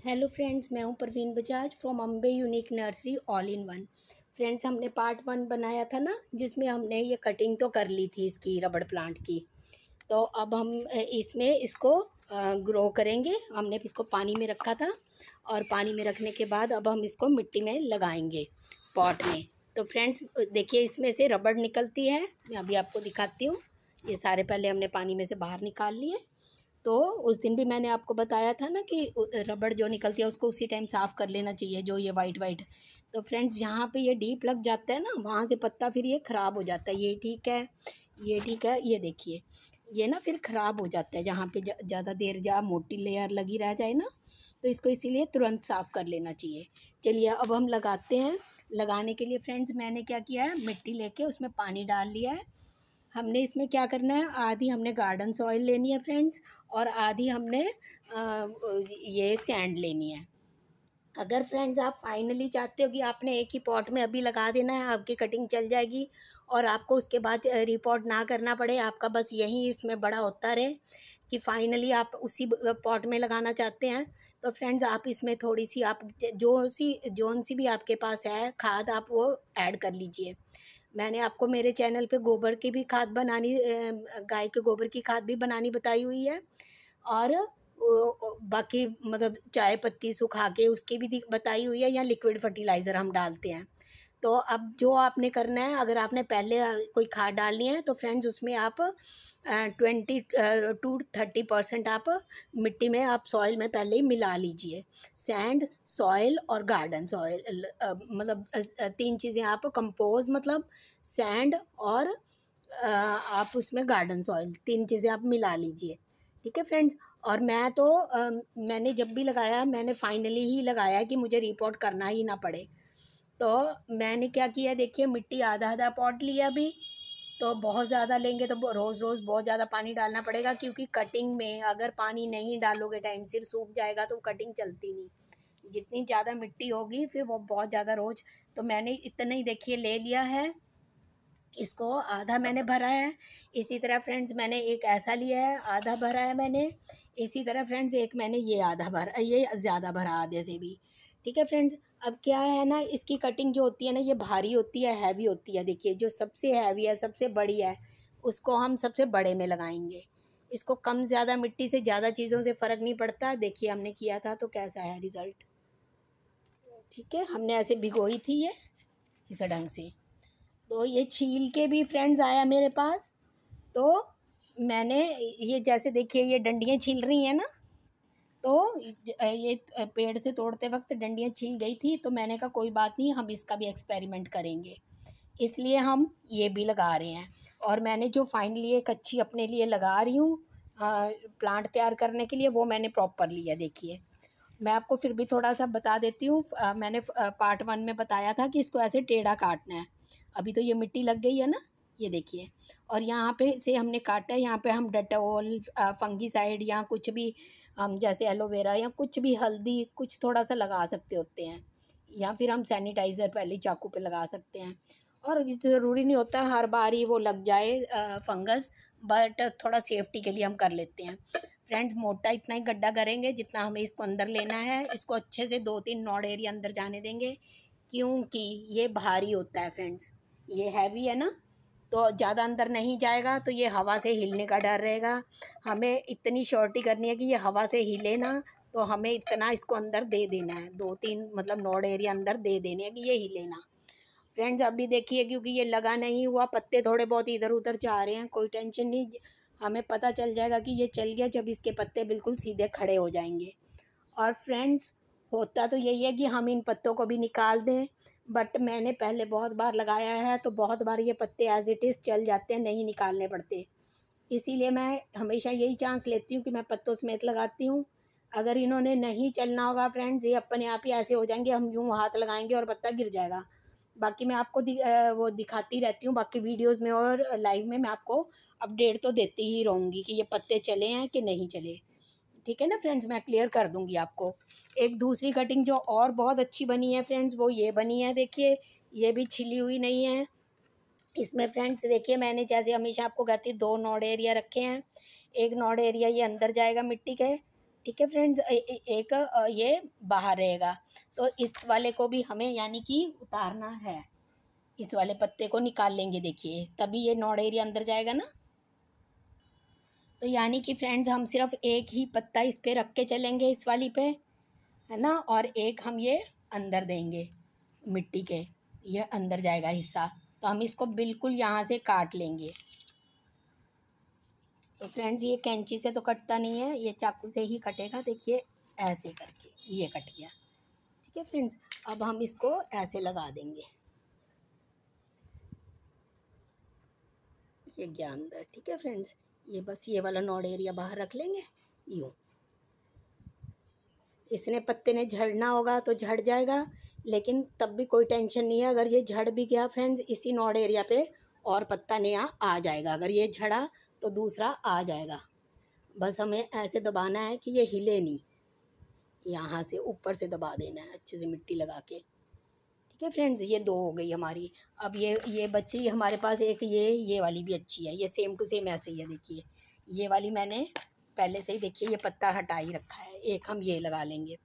Hello friends, मैं हूं Parveen Bajaj from Ambe unique nursery all in one. Friends, हमने पार्ट 1 बनाया था ना, जिसमें हमने ये कटिंग तो कर ली थी इसकी रबड़ प्लांट की। तो अब हम इसमें इसको ग्रो करेंगे। हमने इसको पानी में रखा था और पानी में रखने के बाद अब हम इसको मिट्टी में लगाएंगे पॉट में। तो फ्रेंड्स देखिए, इसमें से रबड़ निकलती है। मैं अभी आपको दिखाती हूँ। ये सारे पहले हमने पानी में से बाहर निकाल लिए। तो उस दिन भी मैंने आपको बताया था ना कि रबड़ जो निकलती है उसको उसी टाइम साफ़ कर लेना चाहिए, जो ये वाइट वाइट। तो फ्रेंड्स, जहाँ पे ये डीप लग जाता है ना, वहाँ से पत्ता फिर ये ख़राब हो जाता है। ये ठीक है, ये ठीक है। ये देखिए, ये ना फिर ख़राब हो जाता है जहाँ पे ज़्यादा देर जहाँ मोटी लेयर लगी रह जाए ना। तो इसको इसीलिए तुरंत साफ़ कर लेना चाहिए। चलिए अब हम लगाते हैं। लगाने के लिए फ्रेंड्स मैंने क्या किया है, मिट्टी लेके उसमें पानी डाल लिया है। हमने इसमें क्या करना है, आधी हमने गार्डन सॉइल लेनी है फ्रेंड्स, और आधी हमने ये सैंड लेनी है। अगर फ्रेंड्स आप फाइनली चाहते हो कि आपने एक ही पॉट में अभी लगा देना है, आपकी कटिंग चल जाएगी और आपको उसके बाद रिपोर्ट ना करना पड़े, आपका बस यही इसमें बड़ा होता रहे कि फाइनली आप उसी पॉट में लगाना चाहते हैं, तो फ्रेंड्स आप इसमें थोड़ी सी आप जोन सी भी आपके पास है खाद, आप वो ऐड कर लीजिए। मैंने आपको मेरे चैनल पे गोबर की भी खाद बनानी, गाय के गोबर की खाद भी बनानी बताई हुई है। और बाकी मतलब चाय पत्ती सुखा के उसकी भी बताई हुई है, या लिक्विड फर्टिलाइज़र हम डालते हैं। तो अब जो आपने करना है, अगर आपने पहले कोई खाद डालनी है तो फ्रेंड्स उसमें आप 20 to 30% आप मिट्टी में, आप सॉइल में पहले ही मिला लीजिए। सैंड, सॉइल और गार्डन सॉइल, मतलब 3 चीज़ें आप कंपोज, मतलब सैंड और आप उसमें गार्डन सॉइल, 3 चीज़ें आप मिला लीजिए। ठीक है फ्रेंड्स। और मैं तो मैंने जब भी लगाया, मैंने फाइनली ही लगाया कि मुझे रिपोर्ट करना ही ना पड़े। तो मैंने क्या किया, देखिए मिट्टी आधा आधा पॉट लिया अभी। तो बहुत ज़्यादा लेंगे तो रोज़ रोज़ बहुत ज़्यादा पानी डालना पड़ेगा, क्योंकि कटिंग में अगर पानी नहीं डालोगे टाइम सिर, सूख जाएगा तो कटिंग चलती नहीं। जितनी ज़्यादा मिट्टी होगी फिर वो बहुत ज़्यादा रोज। तो मैंने इतना ही देखिए ले लिया है, इसको आधा मैंने भरा है। इसी तरह फ्रेंड्स मैंने एक ऐसा लिया है, आधा भरा है मैंने। इसी तरह फ्रेंड्स एक मैंने ये आधा भरा, ये ज़्यादा भरा आधे से भी। ठीक है फ्रेंड्स। अब क्या है ना, इसकी कटिंग जो होती है ना, ये भारी होती है, हैवी होती है। देखिए जो सबसे हैवी है, सबसे बड़ी है, उसको हम सबसे बड़े में लगाएंगे। इसको कम ज़्यादा मिट्टी से ज़्यादा चीज़ों से फ़र्क नहीं पड़ता। देखिए हमने किया था तो कैसा है रिज़ल्ट। ठीक है, हमने ऐसे भिगोई थी ये इस ढंग से। तो ये छील के भी फ्रेंड्स आया मेरे पास। तो मैंने ये जैसे देखिए ये डंडियाँ छील रही हैं ना, तो ये पेड़ से तोड़ते वक्त डंडियाँ छिल गई थी, तो मैंने कहा कोई बात नहीं, हम इसका भी एक्सपेरिमेंट करेंगे, इसलिए हम ये भी लगा रहे हैं। और मैंने जो फाइनली एक अच्छी अपने लिए लगा रही हूँ प्लांट तैयार करने के लिए, वो मैंने प्रॉपर लिया। देखिए मैं आपको फिर भी थोड़ा सा बता देती हूँ। मैंने पार्ट 1 में बताया था कि इसको ऐसे टेढ़ा काटना है। अभी तो ये मिट्टी लग गई है ना, ये देखिए। और यहाँ पे से हमने काटा है, यहाँ पे हम डेटोल, फंगीसाइड या कुछ भी, हम जैसे एलोवेरा या कुछ भी, हल्दी कुछ थोड़ा सा लगा सकते होते हैं, या फिर हम सैनिटाइज़र पहले चाकू पे लगा सकते हैं। और ज़रूरी नहीं होता हर बार ही वो लग जाए फंगस, बट थोड़ा सेफ्टी के लिए हम कर लेते हैं। फ्रेंड्स मोटा इतना ही गड्ढा करेंगे जितना हमें इसको अंदर लेना है। इसको अच्छे से 2-3 नॉड एरिया अंदर जाने देंगे, क्योंकि ये भारी होता है फ्रेंड्स, ये हैवी है ना, तो ज़्यादा अंदर नहीं जाएगा तो ये हवा से हिलने का डर रहेगा। हमें इतनी श्योरिटी करनी है कि ये हवा से हिले ना, तो हमें इतना इसको अंदर दे देना है, 2-3 मतलब नॉड एरिया अंदर दे देने हैं कि ये हिले ना। फ्रेंड्स अभी देखिए, क्योंकि ये लगा नहीं हुआ, पत्ते थोड़े बहुत इधर उधर जा रहे हैं, कोई टेंशन नहीं। हमें पता चल जाएगा कि ये चल गया जब इसके पत्ते बिल्कुल सीधे खड़े हो जाएंगे। और फ्रेंड्स होता तो यही है कि हम इन पत्तों को भी निकाल दें, बट मैंने पहले बहुत बार लगाया है तो बहुत बार ये पत्ते एज इट इज़ चल जाते हैं, नहीं निकालने पड़ते। इसीलिए मैं हमेशा यही चांस लेती हूँ कि मैं पत्तों समेत लगाती हूँ। अगर इन्होंने नहीं चलना होगा फ्रेंड्स, ये अपने आप ही ऐसे हो जाएंगे, हम यूँ हाथ लगाएंगे और पत्ता गिर जाएगा। बाकी मैं आपको वो दिखाती रहती हूँ, बाकी वीडियोस में और लाइव में मैं आपको अपडेट तो देती ही रहूँगी कि ये पत्ते चले हैं कि नहीं चले। ठीक है ना फ्रेंड्स, मैं क्लियर कर दूँगी आपको। एक दूसरी कटिंग जो और बहुत अच्छी बनी है फ्रेंड्स, वो ये बनी है। देखिए ये भी छिली हुई नहीं है। इसमें फ्रेंड्स देखिए, मैंने जैसे हमेशा आपको कहती 2 नोड एरिया रखे हैं। एक नोड एरिया ये अंदर जाएगा मिट्टी के, ठीक है फ्रेंड्स, एक ये बाहर रहेगा। तो इस वाले को भी हमें यानी कि उतारना है, इस वाले पत्ते को निकाल लेंगे, देखिए तभी ये नॉड एरिया अंदर जाएगा ना। तो यानी कि फ्रेंड्स हम सिर्फ एक ही पत्ता इस पे रख के चलेंगे, इस वाली पे, है ना, और एक हम ये अंदर देंगे मिट्टी के, ये अंदर जाएगा हिस्सा। तो हम इसको बिल्कुल यहाँ से काट लेंगे। तो फ्रेंड्स ये कैंची से तो कटता नहीं है, ये चाकू से ही कटेगा, देखिए ऐसे करके ये कट गया। ठीक है फ्रेंड्स, अब हम इसको ऐसे लगा देंगे, ये गया अंदर। ठीक है फ्रेंड्स, ये बस ये वाला नोड एरिया बाहर रख लेंगे यूँ। इसने पत्ते ने झड़ना होगा तो झड़ जाएगा, लेकिन तब भी कोई टेंशन नहीं है। अगर ये झड़ भी गया फ्रेंड्स, इसी नोड एरिया पे और पत्ता नया आ जाएगा। अगर ये झड़ा तो दूसरा आ जाएगा। बस हमें ऐसे दबाना है कि ये हिले नहीं, यहाँ से ऊपर से दबा देना है अच्छे से मिट्टी लगा के। ठीक है फ्रेंड्स, ये दो हो गई हमारी। अब ये बची हमारे पास एक, ये वाली भी अच्छी है, ये सेम टू सेम ऐसे ही है। देखिए ये वाली मैंने पहले से ही, देखिए ये पत्ता हटा ही रखा है, एक हम ये लगा लेंगे।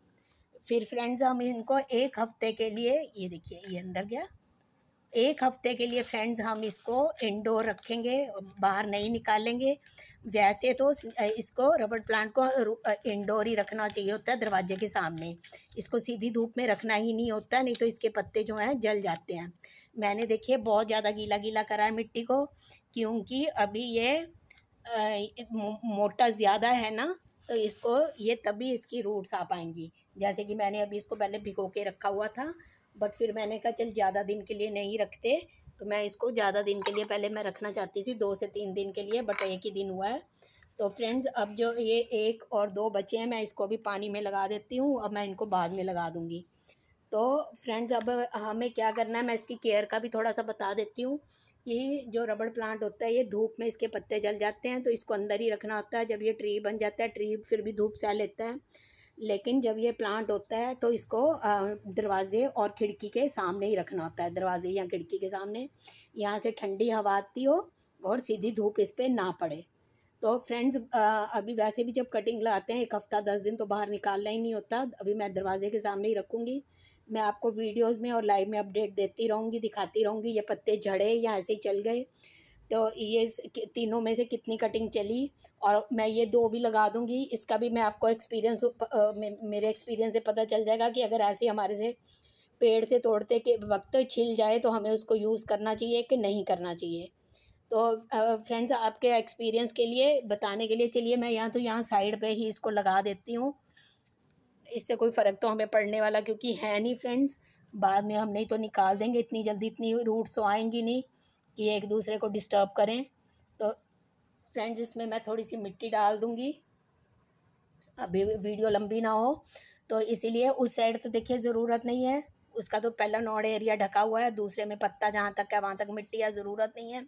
फिर फ्रेंड्स हम इनको एक हफ्ते के लिए, ये देखिए ये अंदर गया, एक हफ्ते के लिए फ्रेंड्स हम इसको इंडोर रखेंगे, बाहर नहीं निकालेंगे। वैसे तो इसको रबड़ प्लांट को इंडोर ही रखना चाहिए होता है, दरवाजे के सामने। इसको सीधी धूप में रखना ही नहीं होता, नहीं तो इसके पत्ते जो हैं जल जाते हैं। मैंने देखिए बहुत ज़्यादा गीला गीला करा है मिट्टी को, क्योंकि अभी ये मोटा ज़्यादा है ना, तो इसको ये तभी इसकी रूट्स आ पाएंगी। जैसे कि मैंने अभी इसको पहले भिगो के रखा हुआ था, बट फिर मैंने कहा चल ज़्यादा दिन के लिए नहीं रखते, तो मैं इसको ज़्यादा दिन के लिए, पहले मैं रखना चाहती थी 2 से 3 दिन के लिए, बट एक ही दिन हुआ है। तो फ्रेंड्स अब जो ये 1 और 2 बचे हैं, मैं इसको अभी पानी में लगा देती हूँ, अब मैं इनको बाद में लगा दूँगी। तो फ्रेंड्स अब हमें क्या करना है, मैं इसकी केयर का भी थोड़ा सा बता देती हूँ कि जो रबड़ प्लांट होता है, ये धूप में इसके पत्ते जल जाते हैं, तो इसको अंदर ही रखना होता है। जब ये ट्री बन जाता है, ट्री फिर भी धूप सह लेता है, लेकिन जब ये प्लांट होता है तो इसको दरवाजे और खिड़की के सामने ही रखना होता है, दरवाजे या खिड़की के सामने, यहाँ से ठंडी हवा आती हो और सीधी धूप इस पर ना पड़े। तो फ्रेंड्स अभी वैसे भी जब कटिंग लगाते हैं 1 हफ्ता 10 दिन तो बाहर निकालना ही नहीं होता। अभी मैं दरवाजे के सामने ही रखूँगी। मैं आपको वीडियोज़ में और लाइव में अपडेट देती रहूँगी, दिखाती रहूँगी ये पत्ते झड़े या ऐसे ही चल गए, तो ये तीनों में से कितनी कटिंग चली। और मैं ये 2 भी लगा दूँगी, इसका भी मैं आपको एक्सपीरियंस मेरे एक्सपीरियंस से पता चल जाएगा कि अगर ऐसे हमारे से पेड़ से तोड़ते के वक्त छिल जाए तो हमें उसको यूज़ करना चाहिए कि नहीं करना चाहिए। तो फ्रेंड्स आपके एक्सपीरियंस के लिए बताने के लिए चलिए मैं यहाँ साइड पे ही इसको लगा देती हूँ। इससे कोई फ़र्क तो हमें पड़ने वाला क्योंकि है नहीं फ्रेंड्स, बाद में हम नहीं तो निकाल देंगे, इतनी जल्दी इतनी रूट्स तो आएंगी नहीं कि एक दूसरे को डिस्टर्ब करें। तो फ्रेंड्स इसमें मैं थोड़ी सी मिट्टी डाल दूँगी, अभी वीडियो लंबी ना हो तो इसीलिए। उस साइड तो देखिए ज़रूरत नहीं है, उसका तो पहला नोड एरिया ढका हुआ है, दूसरे में पत्ता जहाँ तक है वहाँ तक मिट्टी है, ज़रूरत नहीं है।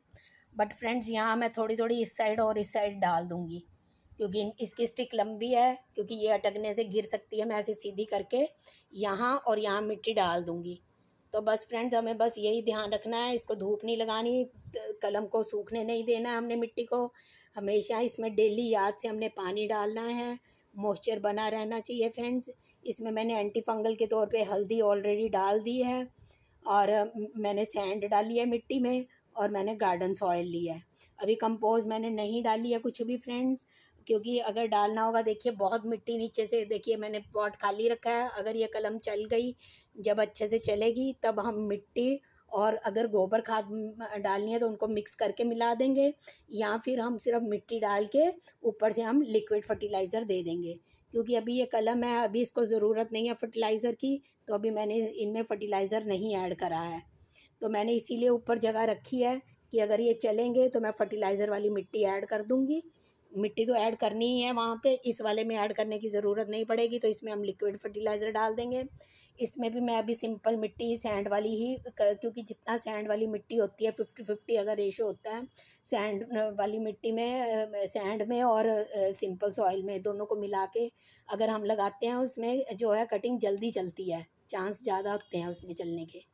बट फ्रेंड्स यहाँ मैं थोड़ी थोड़ी इस साइड और इस साइड डाल दूँगी, क्योंकि इसकी स्टिक लंबी है, क्योंकि ये अटकने से गिर सकती है। मैं ऐसे सीधी करके यहाँ और यहाँ मिट्टी डाल दूँगी। तो बस फ्रेंड्स हमें बस यही ध्यान रखना है, इसको धूप नहीं लगानी, कलम को सूखने नहीं देना है हमने मिट्टी को। हमेशा इसमें डेली याद से हमने पानी डालना है, मॉइस्चर बना रहना चाहिए फ्रेंड्स। इसमें मैंने एंटी फंगल के तौर पे हल्दी ऑलरेडी डाल दी है, और मैंने सैंड डाली है मिट्टी में, और मैंने गार्डन सॉइल लिया है। अभी कंपोज मैंने नहीं डाली है कुछ भी फ्रेंड्स, क्योंकि अगर डालना होगा, देखिए बहुत मिट्टी नीचे से, देखिए मैंने पॉट खाली रखा है। अगर ये कलम चल गई, जब अच्छे से चलेगी तब हम मिट्टी और अगर गोबर खाद डालनी है तो उनको मिक्स करके मिला देंगे, या फिर हम सिर्फ मिट्टी डाल के ऊपर से हम लिक्विड फर्टिलाइज़र दे देंगे। क्योंकि अभी ये कलम है, अभी इसको ज़रूरत नहीं है फर्टिलाइज़र की, तो अभी मैंने इनमें फर्टिलाइज़र नहीं ऐड करा है। तो मैंने इसीलिए ऊपर जगह रखी है कि अगर ये चलेंगे तो मैं फर्टिलाइज़र वाली मिट्टी ऐड कर दूँगी। मिट्टी तो ऐड करनी ही है वहाँ पे, इस वाले में ऐड करने की ज़रूरत नहीं पड़ेगी, तो इसमें हम लिक्विड फर्टिलाइज़र डाल देंगे। इसमें भी मैं अभी सिंपल मिट्टी सैंड वाली ही, क्योंकि जितना सैंड वाली मिट्टी होती है 50-50 अगर रेशो होता है सैंड वाली मिट्टी में, सैंड में और सिंपल सॉइल में, दोनों को मिला के अगर हम लगाते हैं, उसमें जो है कटिंग जल्दी चलती है, चांस ज़्यादा होते हैं उसमें चलने के।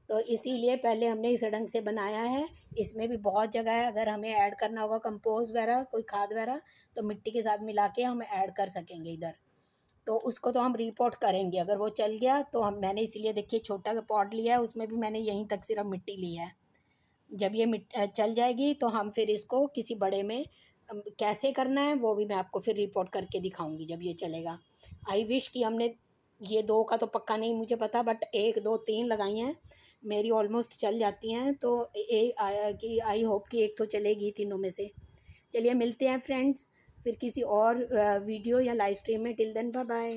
तो इसीलिए पहले हमने इस ढंग से बनाया है। इसमें भी बहुत जगह है, अगर हमें ऐड करना होगा कंपोस्ट वगैरह, कोई खाद वगैरह, तो मिट्टी के साथ मिला के हम ऐड कर सकेंगे इधर। तो उसको तो हम रिपोर्ट करेंगे। अगर वो चल गया तो मैंने इसीलिए देखिए छोटा सा पॉट लिया है, उसमें भी मैंने यहीं तक सिर्फ मिट्टी ली है। जब ये चल जाएगी तो हम फिर इसको किसी बड़े में कैसे करना है वो भी मैं आपको फिर रिपोर्ट करके दिखाऊंगी जब ये चलेगा। आई विश कि हमने ये 2 का तो पक्का नहीं मुझे पता, बट 1 2 3 लगाई हैं मेरी, ऑलमोस्ट चल जाती हैं। तो कि आई होप कि एक तो चलेगी तीनों में से। चलिए मिलते हैं फ्रेंड्स फिर किसी और वीडियो या लाइव स्ट्रीम में। Till then bye bye.